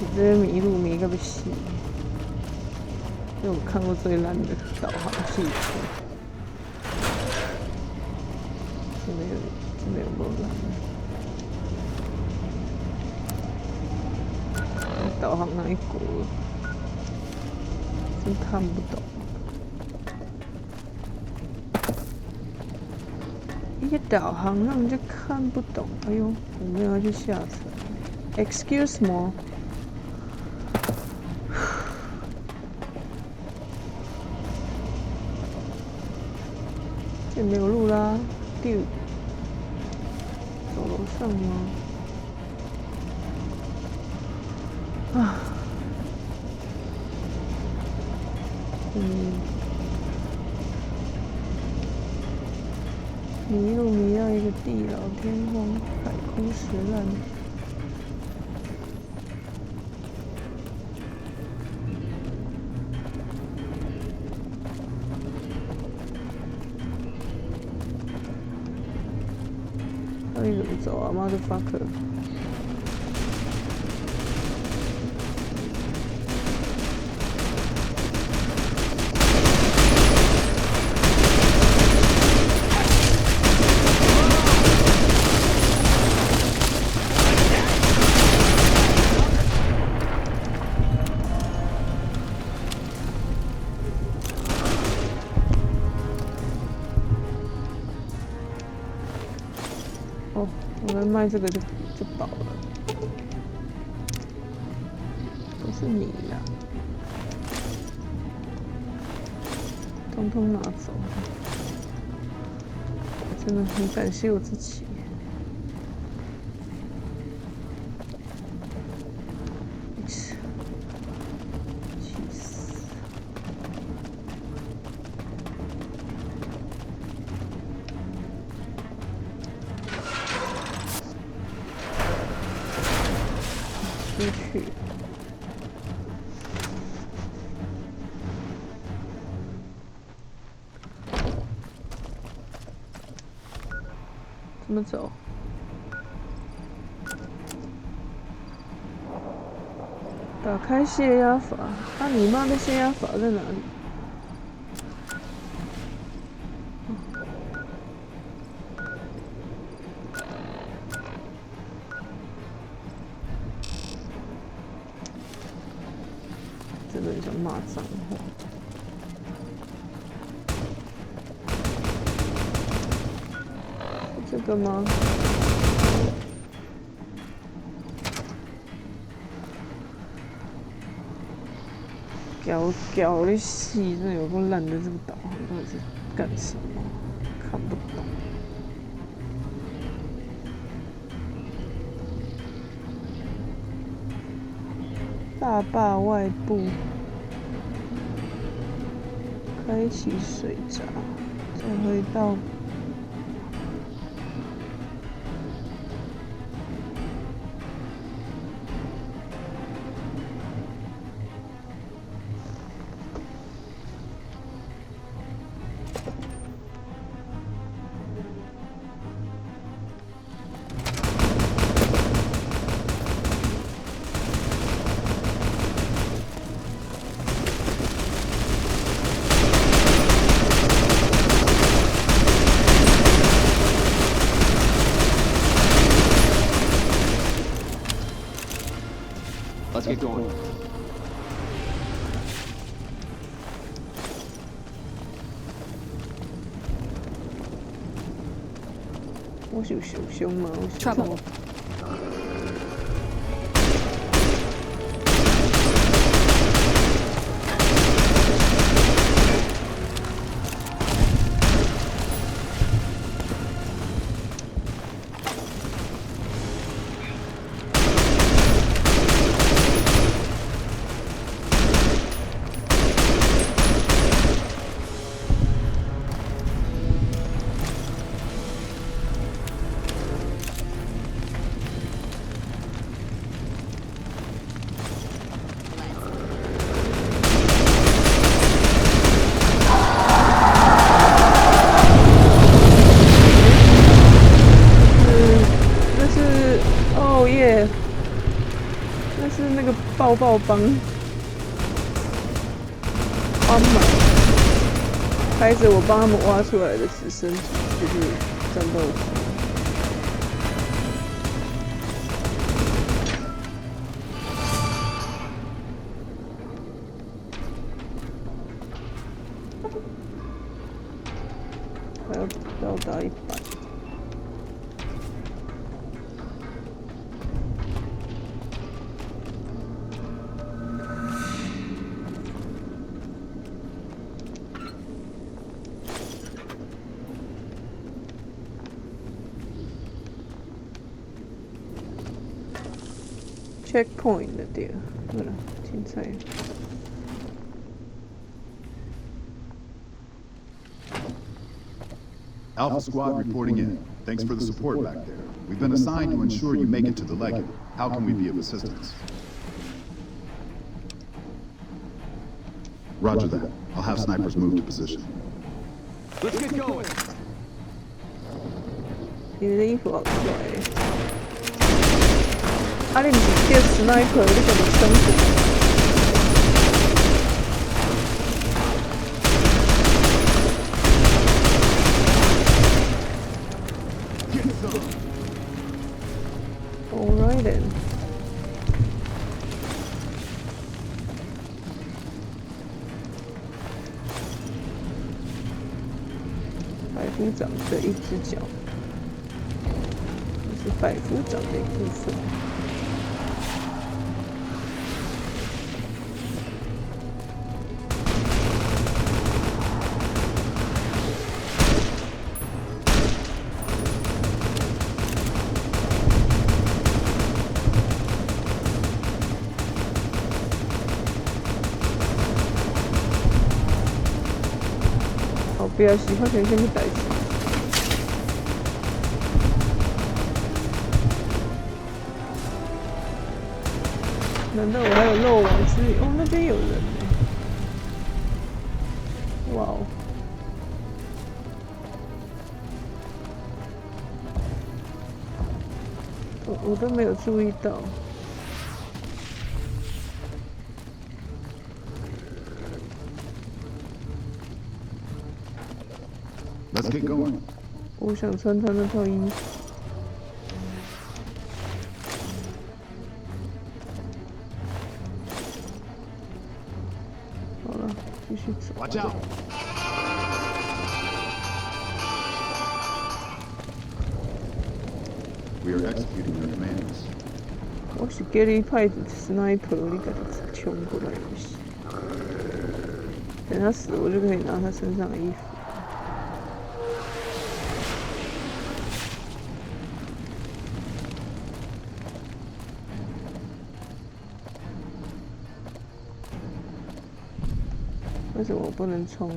你这迷路迷个不死，这我看过最烂的导航系统，这没有那么烂。导航哪一国？真看不懂。一个导航让人家看不懂。哎呦，我没有要去下车。Excuse me。这没有路啦，丢。走楼上吗？啊。迷路迷到一个地老天荒，海枯石烂。到底怎么走啊 ，motherfucker！ 哦，我们卖这个就饱了，不是你呀，通通拿走。我真的很感谢我自己。气死！出去。怎么走？打开泄压阀。啊，你妈的泄压阀在哪里？真的很想骂脏话。是这个吗？屌的戏，真的有够烂的，这个导航到底是干什么？看不懂。大坝外部，开启水闸，再回到。Let's get going. 我是有受伤吗？我是 Trouble. 那是那个抱抱帮帮忙开着我帮他们挖出来的直升机，就是战斗机。还要到达100。checkpoint 的对了，青菜。Alpha Squad reporting in. Thanks for the support back there. We've been assigned to ensure you make it to the Leggett. How can we be of assistance? Roger that. I'll have snipers move to position. Let's get going. 你的衣服好帅欸！啊，你不是叫 sniper， 你怎么生活？ Alright then. 百夫长的一只脚，这是百夫长的一部分。不要洗，发现先去代志。难道我还有漏网之鱼？哦，那边有人呢。哇哦！我都没有注意到。 Let's get going. 我想穿他那套衣服。好了，继续走。Watch out! We are executing your commands. 我是给你派 sniper， 你给他冲过来不行。等他死，我就可以拿他身上的衣服。 为什么我不能冲啊？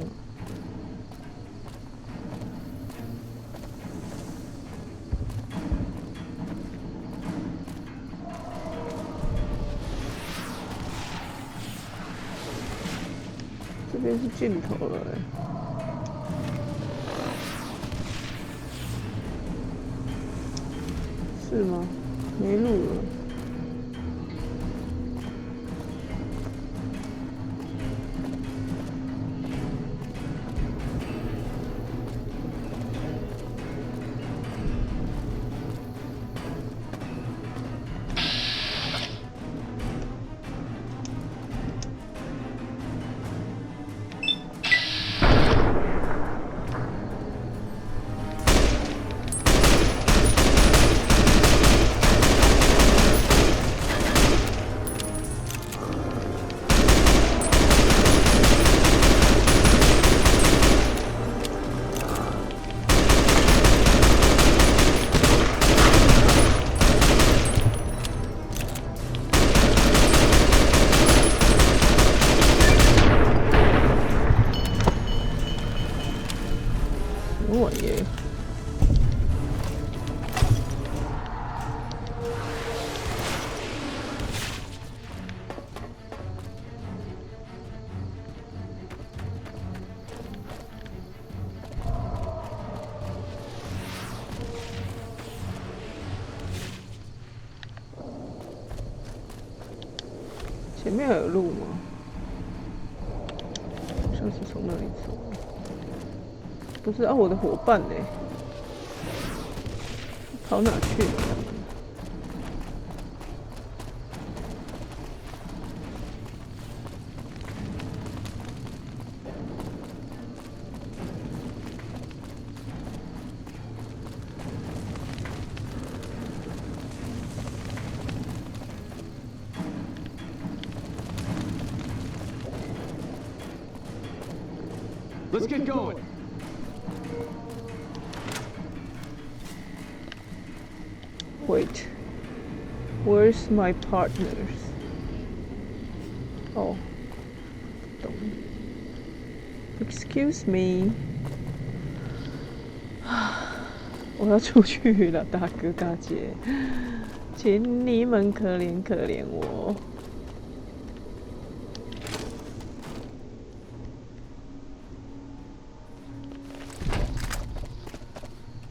这边是尽头了欸。是吗？没路了。 我前面还有路吗？好像是从那里走。不是啊，我的伙伴呢？跑哪去了？他们Let's get going. Wait, where's my partners? 哦，懂。Excuse me. 我要出去了，大哥大姐，请你们可怜可怜我。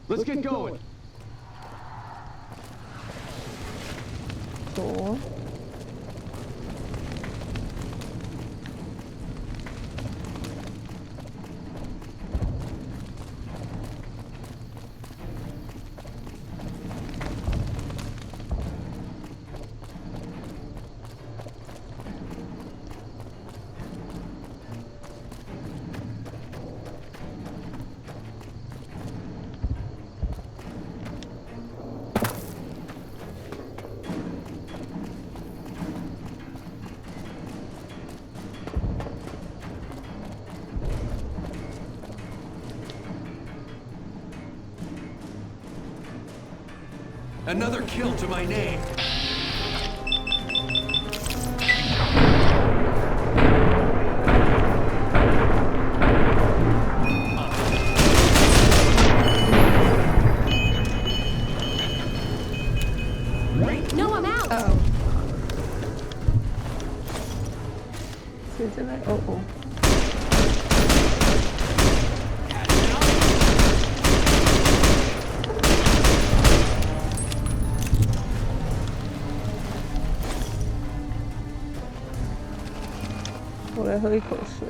Let's get going. 左。Another kill to my name. No, I'm out. 谁在那里？哦哦。我来喝一口水。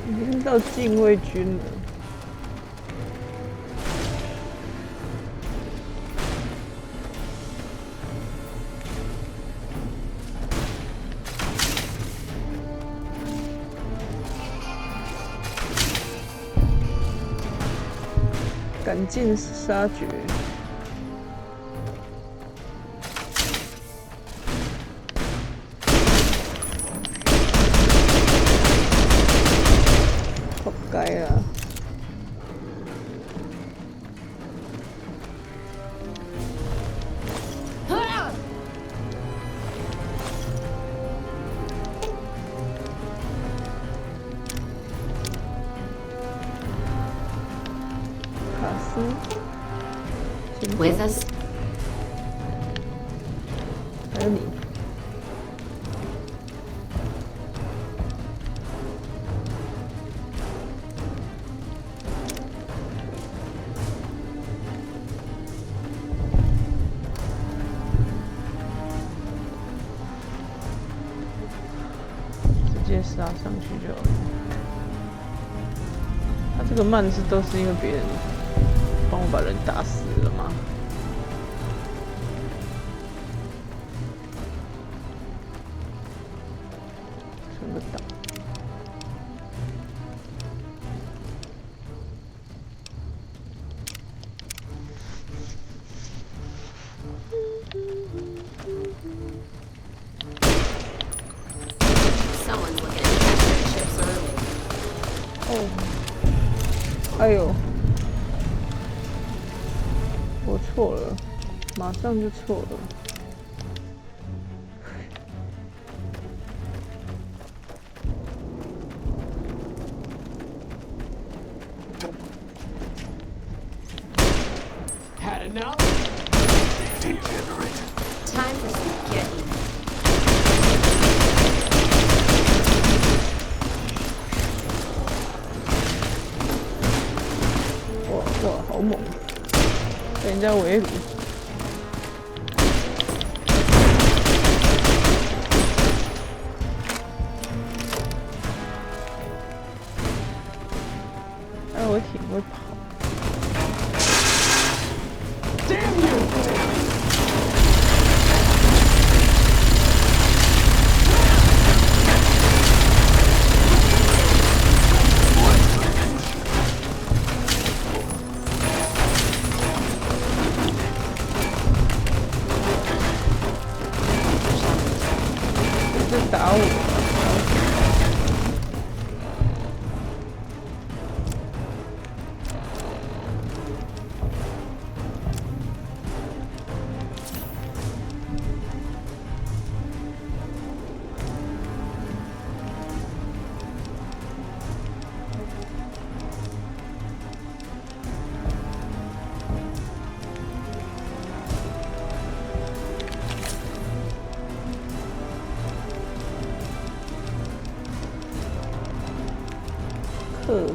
已经到禁卫军了。赶尽杀绝。活该啦！卡斯。With us? 还有你。直接杀上去就好了。他这个慢是都是因为别人帮我把人打死了吗？全部打。哎呦，我错了，马上就错了。Had enough? Degenerate. Time for spaghetti. 哇，好猛！被人家围堵。哎，我挺会跑。Damn you! 这是打我。课。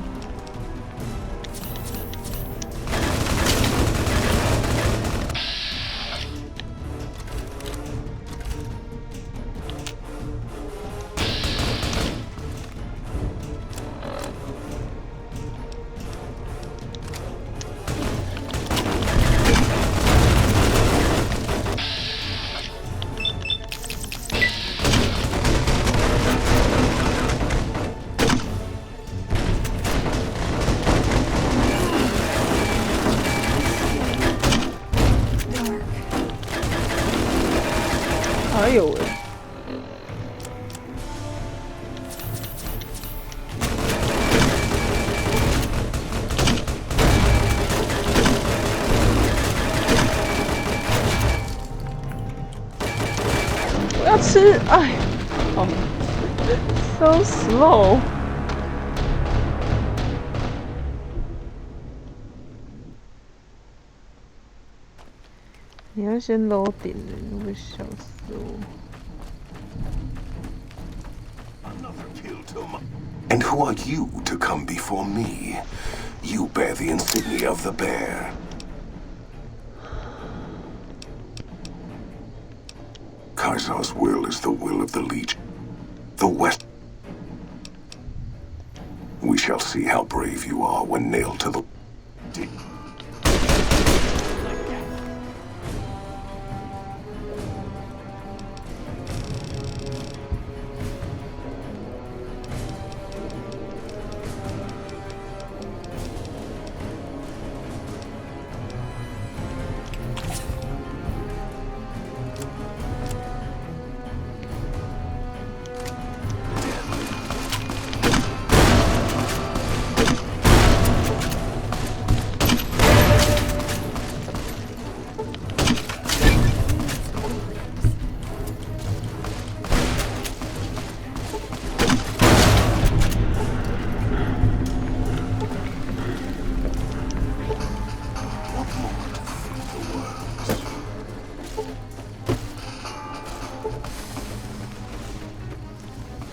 哎呦喂！我要吃，哎，好 ，so slow。你要先楼顶的，你会笑死我。 And who are you to come before me? You bear the insignia of the bear. Kaisar's will is the will of the Legion. The West. We shall see how brave you are when nailed to the...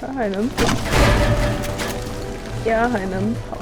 它还能跑，鸭还能跑。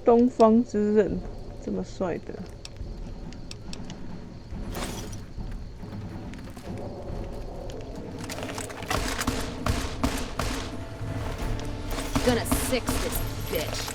东方之刃，这么帅的。Fix this bitch.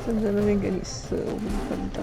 站在那边给你射，我很笨蛋。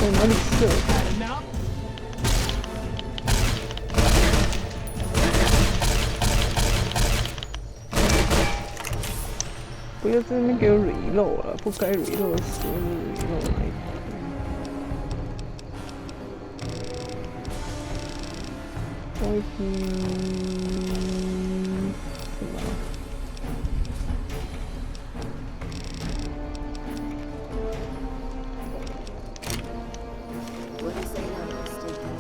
在哪里射？ Had enough? 不要在那边给我 reload 了，不该 reload 的时候就 reload 来。我已经什么？ What is it I'm mistaken?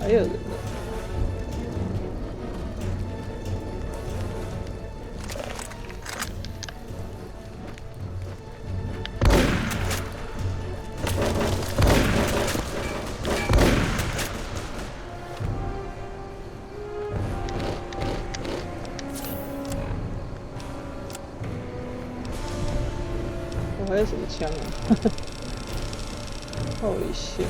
还有人呢。我还有什么枪啊？Holy shit！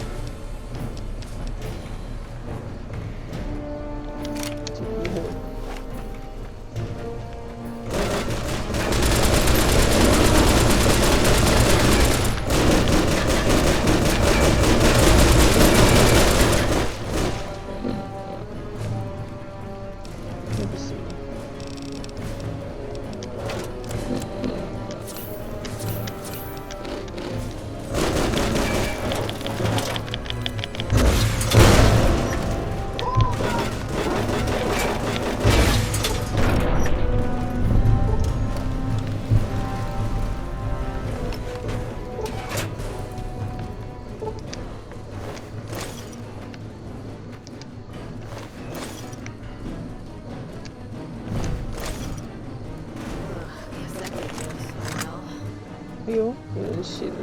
哎呦，有人醒了，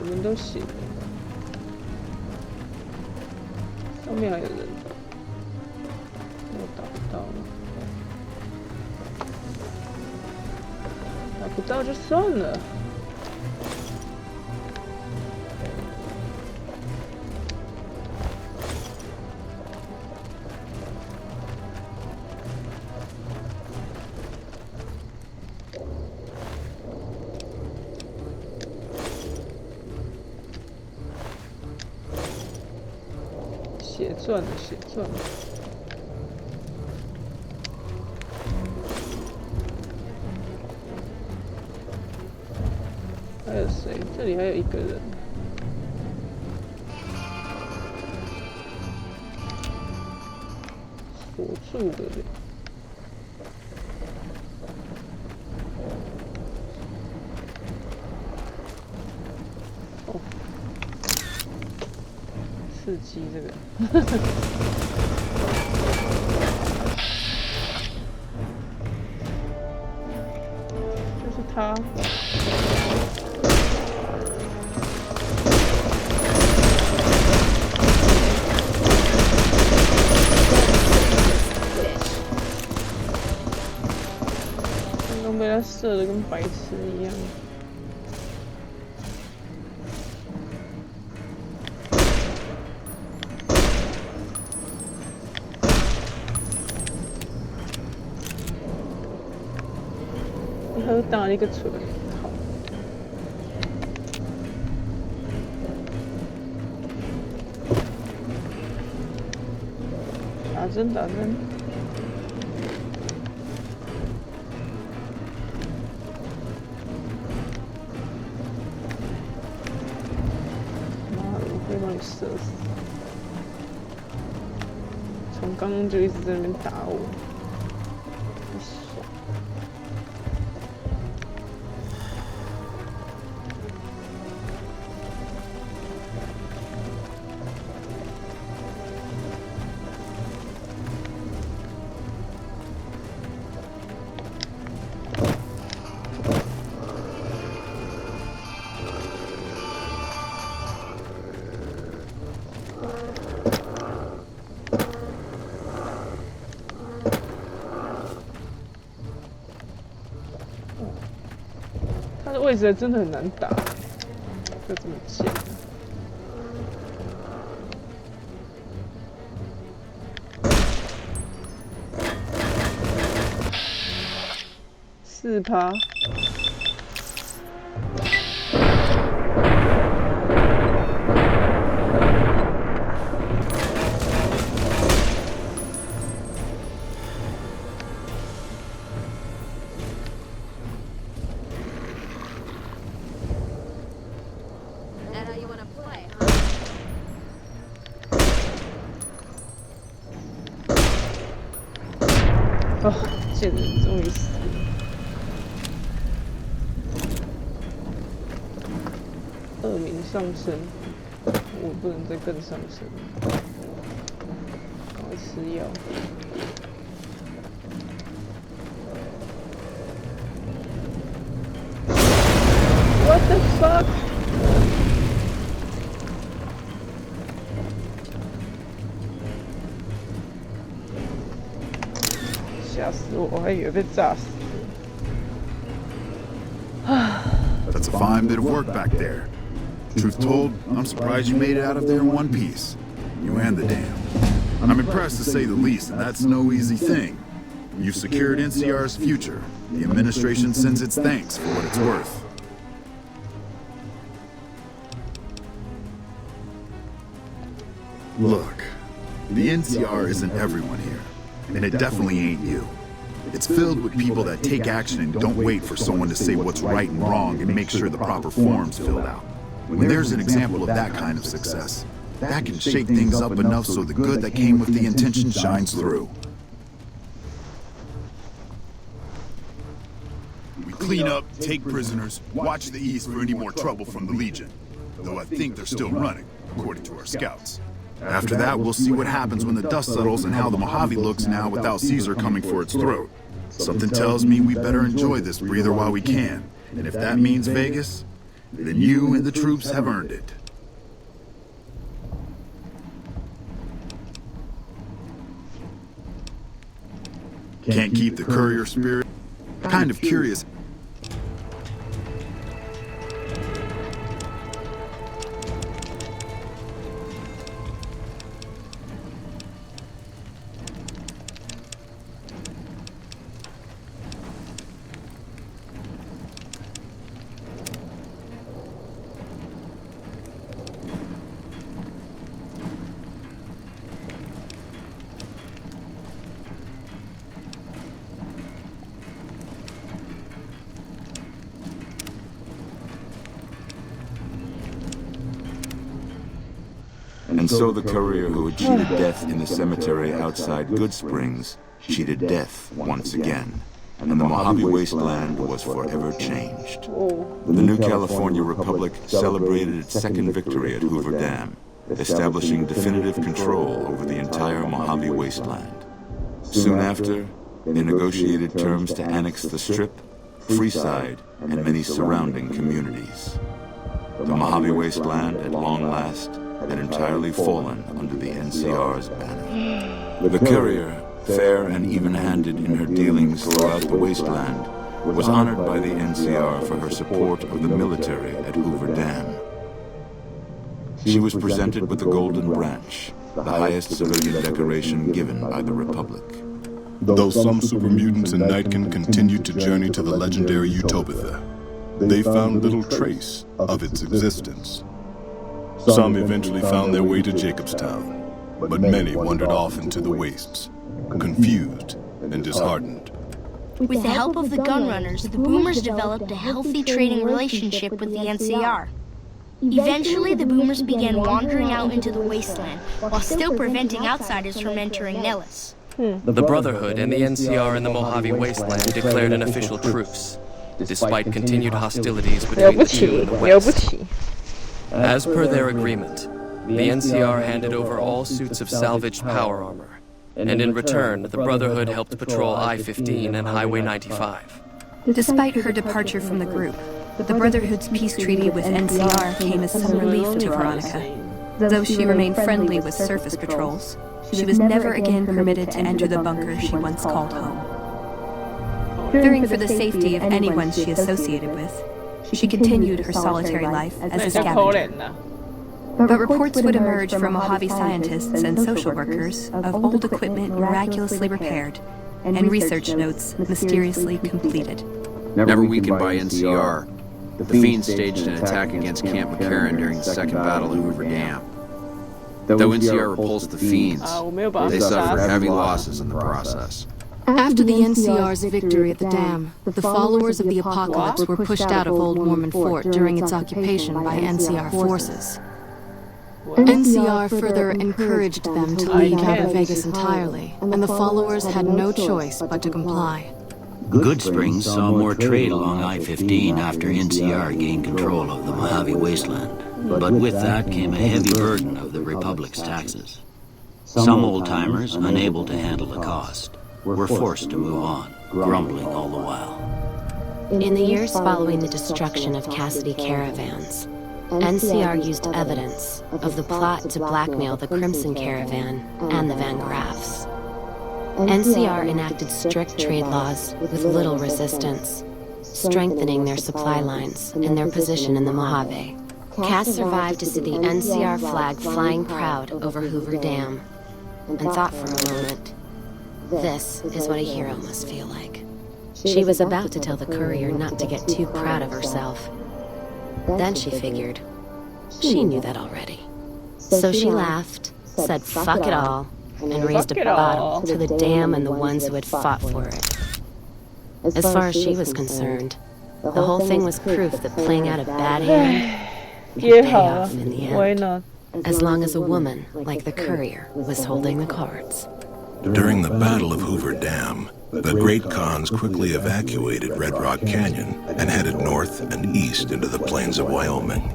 你们都醒了。上面还有人，我打不到了，打不到就算了。血钻了，血钻了。还有谁？这里还有一个人。锁住的人。哦。刺激这个。就是他。刚刚被他射得跟白痴一样。好大一个锤！好，打针打针！妈的，我会把你射死！从刚刚就一直在那边打我，不爽。他的位置真的很难打，就这么贱。4%。哦，贱人终于死了。恶名上升，我不能再更上升了。药。What the fuck？ 吓死我！我还以为被炸死。 That's a fine bit of work back there. Truth told, I'm surprised you made it out of there in one piece. You and the dam. I'm impressed to say the least, and that's no easy thing. You've secured NCR's future. The administration sends its thanks for what it's worth. Look, the NCR isn't everyone here, and it definitely ain't you. It's filled with people that take action and don't wait for someone to say what's right and wrong and make sure the proper form's filled out. When there's an example of that kind of success, that can shake things up enough so the good that came with the intention shines through. We clean up, take prisoners, watch the east for any more trouble from the Legion. Though I think they're still running, according to our scouts. After that, we'll see what happens when the dust settles and how the Mojave looks now without Caesar coming for its throat. Something tells me we better enjoy this breather while we can. And if that means Vegas, then you and the troops have earned it. Can't keep the courier spirit? Kind of curious. And so the courier who had cheated death in the cemetery outside Good Springs cheated death once again, and the Mojave Wasteland was forever changed. The new California Republic celebrated its second victory at Hoover Dam, establishing definitive control over the entire Mojave Wasteland. Soon after, they negotiated terms to annex the Strip, Freeside, and many surrounding communities. The Mojave Wasteland, at long last, had entirely fallen under the NCR's banner. The courier, fair and even-handed in her dealings throughout the wasteland, was honored by the NCR for her support of the military at Hoover Dam. She was presented with the Golden Branch, the highest civilian decoration given by the Republic. Though some super mutants in Nightkin continued to journey to the legendary Utopia, they found little trace of its existence. Some eventually found their way to Jacobstown, but many wandered off into the wastes, confused and disheartened. With the help of the gunrunners, the Boomers developed a healthy trading relationship with the NCR. Eventually, the Boomers began wandering out into the wasteland, while still preventing outsiders from entering Nellis. The Brotherhood and the NCR in the Mojave Wasteland declared an official truce, despite continued hostilities between the two in the West. As per their agreement, the NCR handed over all suits of salvaged power armor, and in return, the Brotherhood helped patrol I-15 and Highway 95. Despite her departure from the group, the Brotherhood's peace treaty with NCR came as some relief to Veronica. Though she remained friendly with surface patrols, she was never again permitted to enter the bunker she once called home. Fearing for the safety of anyone she associated with, she continued her solitary life as a scavenger. But reports would emerge from Mojave scientists and social workers of old equipment miraculously repaired and research notes mysteriously completed. Never weakened by NCR, the Fiends staged an attack against Camp McCarran during the Second Battle of Hoover Dam. Though NCR repulsed the Fiends, they suffered heavy losses in the process. After the NCR's victory at the dam, the followers of the Apocalypse were pushed out of Old Mormon Fort during its occupation by NCR forces. NCR further encouraged them to leave out of Vegas entirely, and the followers had no choice but to comply. Good Springs saw more trade along I-15 after NCR gained control of the Mojave Wasteland, but with that came a heavy burden of the Republic's taxes. Some old-timers, unable to handle the cost, were forced to move on, grumbling all the while. In the years following the destruction of Cassidy caravans, NCR used evidence of the plot to blackmail the Crimson Caravan and the Van Graffs. NCR enacted strict trade laws with little resistance, strengthening their supply lines and their position in the Mojave. Cass survived to see the NCR flag flying proud over Hoover Dam, and thought for a moment, this is what a hero must feel like. She was about to tell the courier not to get too proud of herself. Then she figured, she knew that already. So she laughed, said fuck it all, and raised a bottle to the dam and the ones who had fought for it. As far as she was concerned, the whole thing was proof that playing out a bad hand could pay off in the end. Why not? As long as a woman, like the courier, was holding the cards. During the Battle of Hoover Dam, the Great Khans quickly evacuated Red Rock Canyon and headed north and east into the plains of Wyoming.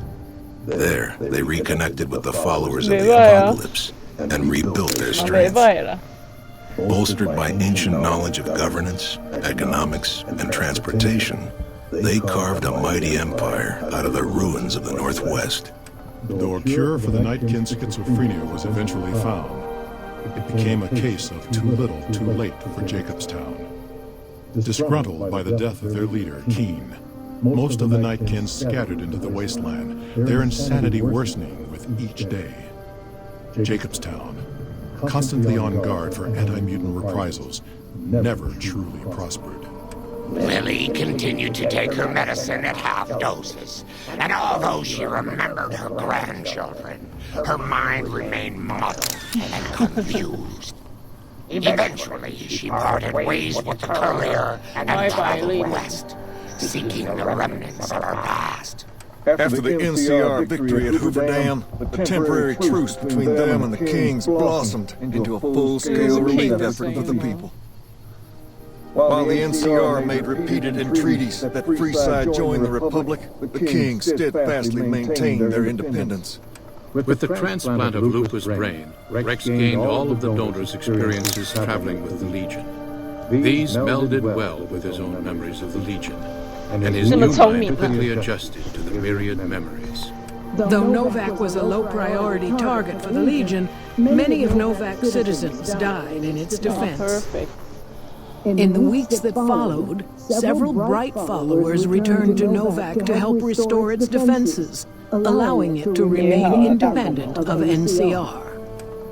There, they reconnected with the followers of the apocalypse and rebuilt their strength. Bolstered by ancient knowledge of governance, economics, and transportation, they carved a mighty empire out of the ruins of the Northwest. Though a cure for the Nightkin schizophrenia was eventually found, it became a case of too little, too late for Jacobstown. Disgruntled by the death of their leader, Keen, most of the Nightkins scattered into the wasteland, their insanity worsening with each day. Jacobstown, constantly on guard for anti-mutant reprisals, never truly prospered. Lily continued to take her medicine at half doses, and although she remembered her grandchildren, her mind remained muddled and confused. Eventually, she parted ways with the courier and traveled west, seeking the remnants of her past. After the NCR victory at Hoover Dam, the temporary truce between them and the Kings blossomed into a full-scale relief effort for the people. While the NCR made repeated entreaties that Freeside join the Republic, the Kings steadfastly maintained their independence. With the transplant of Luca's brain, Rex gained all of the donor's experiences traveling with the Legion. These melded well with his own memories of the Legion, and his new mind quickly adjusted to the myriad memories. Though Novak was a low-priority target for the Legion, many of Novak's citizens died in its defense. In the weeks that followed, several bright followers returned to Novak to help restore its defenses, allowing it to remain independent of NCR.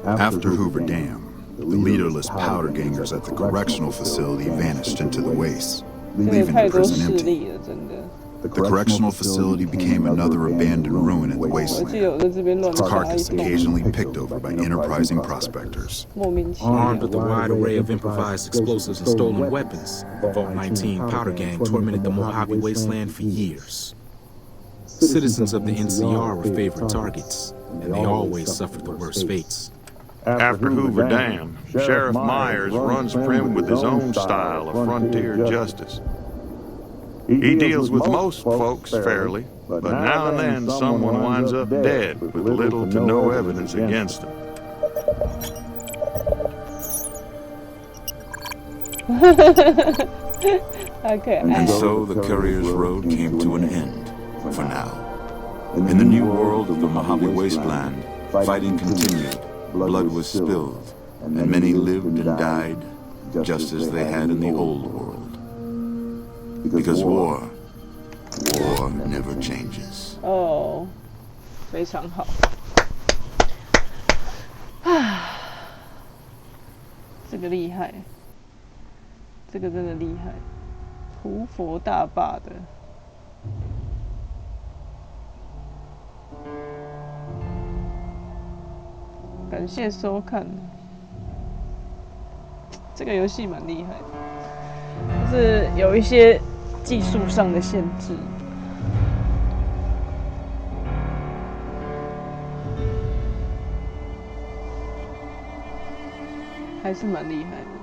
After Hoover Dam, the leaderless powder gangers at the correctional facility vanished into the wastes, leaving the prison empty. The correctional facility became another abandoned ruin in the wasteland, its carcass occasionally picked over by enterprising prospectors. Armed with a wide array of improvised explosives and stolen weapons, the Vault 19 powder gang tormented the Mojave wasteland for years. Citizens of the NCR were favorite targets, and they always suffered the worst fates. After Hoover Dam, Sheriff Myers runs prim with his own style of frontier justice. He deals with most folks fairly, but now and then someone winds up dead with little to no evidence against them. And so the courier's road came to an end, for now. In the new world of the Mojave Wasteland, fighting continued, blood was spilled, and many lived and died just as they had in the old world. Because war never changes. 哦，非常好。这个厉害，这个真的厉害，胡佛大坝的。感谢收看。这个游戏蛮厉害的，就是有一些技术上的限制。还是蛮厉害的。